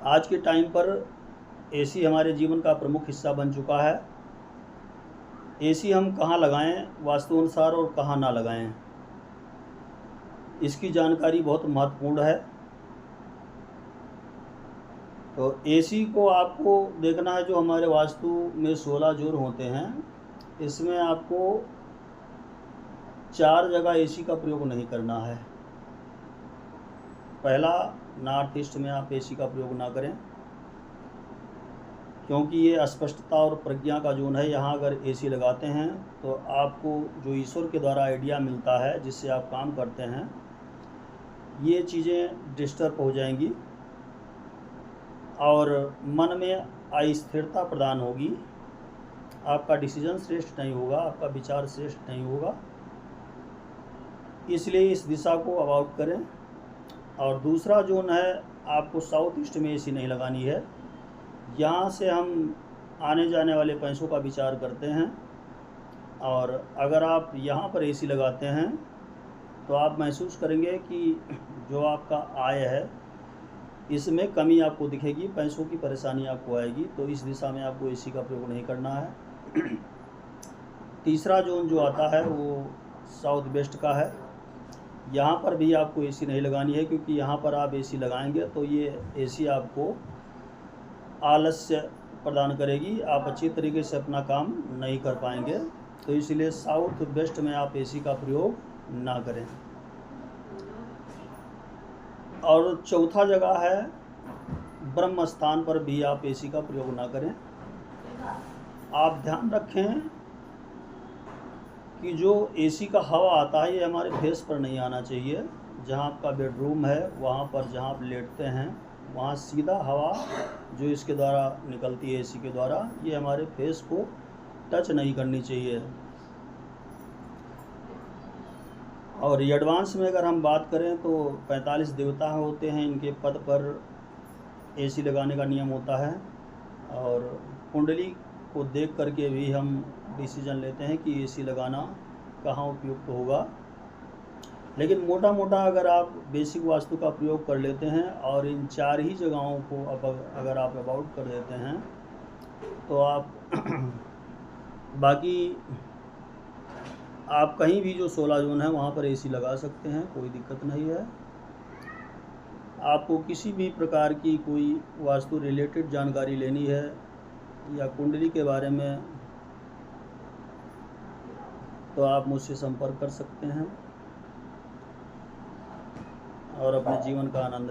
आज के टाइम पर एसी हमारे जीवन का प्रमुख हिस्सा बन चुका है। एसी हम कहाँ लगाएं वास्तु अनुसार और कहाँ ना लगाएं, इसकी जानकारी बहुत महत्वपूर्ण है। तो एसी को आपको देखना है, जो हमारे वास्तु में 16 जोड़ होते हैं, इसमें आपको 4 जगह एसी का प्रयोग नहीं करना है। पहला, नॉर्थ ईस्ट में आप एसी का प्रयोग ना करें, क्योंकि ये अस्पष्टता और प्रज्ञा का जोन है। यहाँ अगर एसी लगाते हैं तो आपको जो ईश्वर के द्वारा आइडिया मिलता है, जिससे आप काम करते हैं, ये चीज़ें डिस्टर्ब हो जाएंगी और मन में अस्थिरता प्रदान होगी। आपका डिसीजन श्रेष्ठ नहीं होगा, आपका विचार श्रेष्ठ नहीं होगा। इसलिए इस दिशा को अवॉइड करें। और दूसरा जोन है, आपको साउथ ईस्ट में एसी नहीं लगानी है। यहाँ से हम आने जाने वाले पैसों का विचार करते हैं, और अगर आप यहाँ पर एसी लगाते हैं तो आप महसूस करेंगे कि जो आपका आय है इसमें कमी आपको दिखेगी, पैसों की परेशानी आपको आएगी। तो इस दिशा में आपको एसी का प्रयोग नहीं करना है। तीसरा जोन जो आता है वो साउथ वेस्ट का है। यहाँ पर भी आपको एसी नहीं लगानी है, क्योंकि यहाँ पर आप एसी लगाएंगे तो ये एसी आपको आलस्य प्रदान करेगी, आप अच्छी तरीके से अपना काम नहीं कर पाएंगे। तो इसलिए साउथ वेस्ट में आप एसी का प्रयोग ना करें। और चौथा जगह है, ब्रह्म स्थान पर भी आप एसी का प्रयोग ना करें। आप ध्यान रखें कि जो एसी का हवा आता है ये हमारे फेस पर नहीं आना चाहिए। जहाँ आपका बेडरूम है वहाँ पर जहाँ आप लेटते हैं, वहाँ सीधा हवा जो इसके द्वारा निकलती है, एसी के द्वारा, ये हमारे फेस को टच नहीं करनी चाहिए। और एडवांस में अगर हम बात करें तो 45 देवता होते हैं, इनके पद पर एसी लगाने का नियम होता है। और कुंडली को देख करके भी हम डिसीजन लेते हैं कि एसी लगाना कहाँ उपयुक्त होगा। लेकिन मोटा मोटा अगर आप बेसिक वास्तु का प्रयोग कर लेते हैं और इन 4 ही जगहों को अगर आप अवॉइड कर देते हैं तो आप बाकी आप कहीं भी जो 16 जोन है वहाँ पर एसी लगा सकते हैं, कोई दिक्कत नहीं है। आपको किसी भी प्रकार की कोई वास्तु रिलेटेड जानकारी लेनी है या कुंडली के बारे में, तो आप मुझसे संपर्क कर सकते हैं और अपने जीवन का आनंद